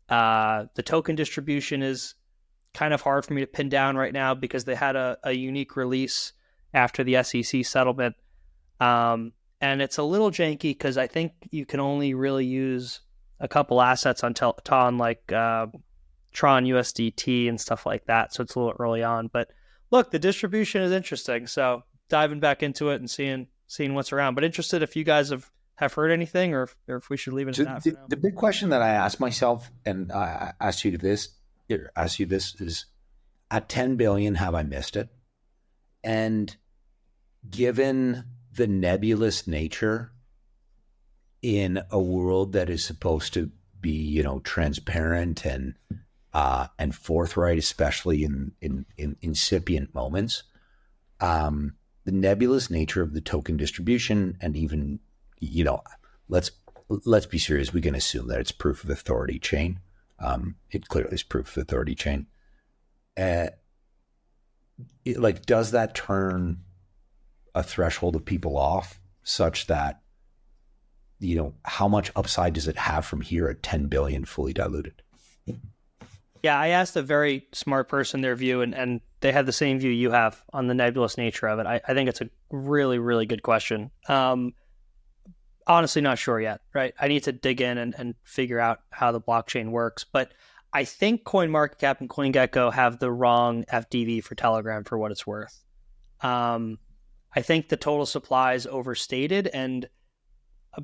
S2: the token distribution is kind of hard for me to pin down right now because they had a unique release after the SEC settlement. And it's a little janky because I think you can only really use a couple assets on Tron, like Tron USDT and stuff like that. So it's a little early on. But look, the distribution is interesting. So diving back into it and seeing what's around. But interested if you guys have heard anything or if we should leave it at that for now.
S3: The big question that I ask myself, and I ask you this is, at 10 billion, have I missed it? And given the nebulous nature in a world that is supposed to be, transparent and forthright, especially in incipient moments, the nebulous nature of the token distribution, and even, let's be serious. We can assume that it's proof of authority chain. It clearly is proof of authority chain. Does that turn a threshold of people off such that, how much upside does it have from here at 10 billion fully diluted?
S2: Yeah, I asked a very smart person their view, and they had the same view you have on the nebulous nature of it. I think it's a really, really good question. Honestly, not sure yet, right? I need to dig in and figure out how the blockchain works. But I think CoinMarketCap and CoinGecko have the wrong FDV for Telegram for what it's worth. I think the total supply is overstated,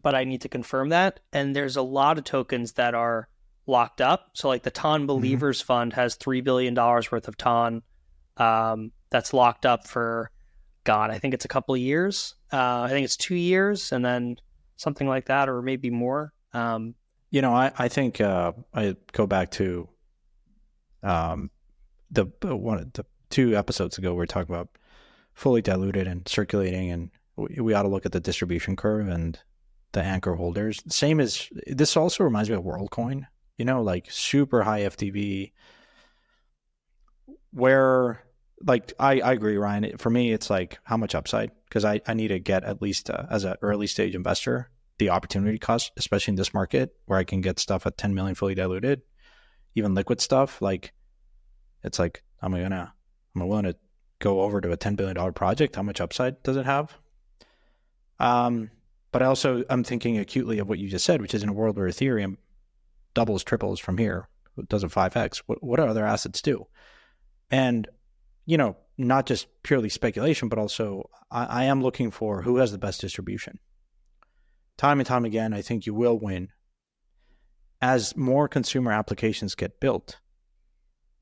S2: but I need to confirm that. And there's a lot of tokens that are locked up. So like the Ton Believers Fund has $3 billion worth of Ton that's locked up for, I think it's a couple of years. I think it's 2 years and then something like that, or maybe more.
S1: I think I go back to the 2 episodes ago, we were talking about fully diluted and circulating, and we ought to look at the distribution curve and the anchor holders. Same as this also reminds me of WorldCoin, like super high FDV, where I agree, Ryan. For me, it's like how much upside, because I need to get at least as an early stage investor, the opportunity cost, especially in this market where I can get stuff at 10 million fully diluted, even liquid stuff. It's like, am I willing to go over to a $10 billion project? How much upside does it have? But I'm thinking acutely of what you just said, which is in a world where Ethereum doubles, triples from here, it does a 5x. What do other assets do? And, not just purely speculation, but also I am looking for who has the best distribution. Time and time again, I think you will win. As more consumer applications get built,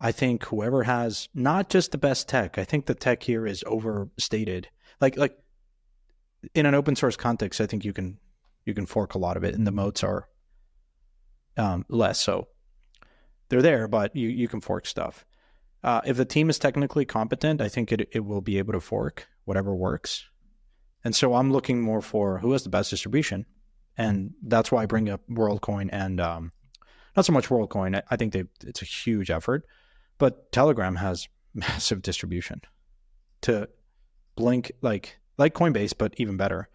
S1: I think whoever has not just the best tech, I think the tech here is overstated. Like in an open source context, I think you can fork a lot of it, and the moats are less. So they're there, but you can fork stuff. If the team is technically competent, I think it will be able to fork whatever works. And so I'm looking more for who has the best distribution. And that's why I bring up WorldCoin and not so much WorldCoin. I think it's a huge effort, but Telegram has massive distribution to Blink, like Coinbase, but even better.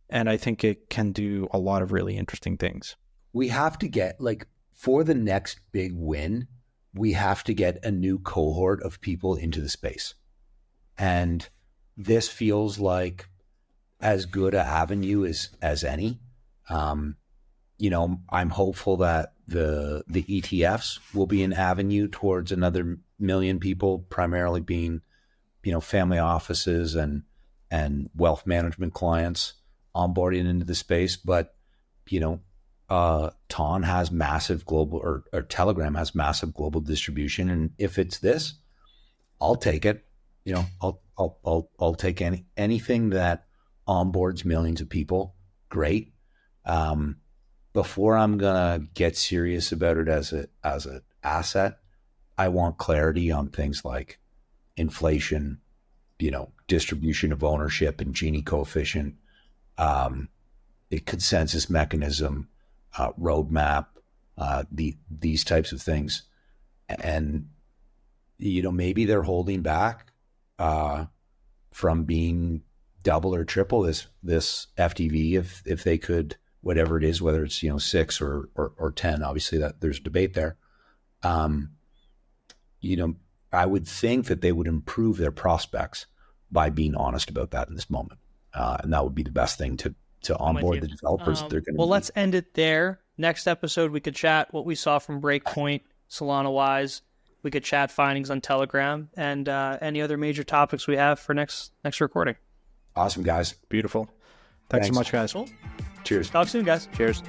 S1: And I think it can do a lot of really interesting things.
S3: We have to get, for the next big win, we have to get a new cohort of people into the space. And this feels like as good an avenue as any. I'm hopeful that the ETFs will be an avenue towards another million people, primarily being, family offices and wealth management clients onboarding into the space. But, Ton has massive global, or Telegram has massive global distribution. And if it's this, I'll take it. I'll take anything that onboards millions of people. Great. Before I'm gonna get serious about it as an asset, I want clarity on things like inflation, distribution of ownership and Gini coefficient, a consensus mechanism, roadmap, these types of things. And, maybe they're holding back from being double or triple this FDV if they could, whatever it is, whether it's 6 or 10. Obviously that there's debate there. I would think that they would improve their prospects by being honest about that in this moment. And that would be the best thing to onboard the developers. They're going to
S2: let's end it there. Next episode, we could chat what we saw from Breakpoint, Solana-wise. We could chat findings on Telegram and any other major topics we have for next recording.
S3: Awesome, guys.
S1: Beautiful. Thanks so much, guys.
S2: Cool.
S3: Cheers.
S2: Talk soon, guys.
S1: Cheers.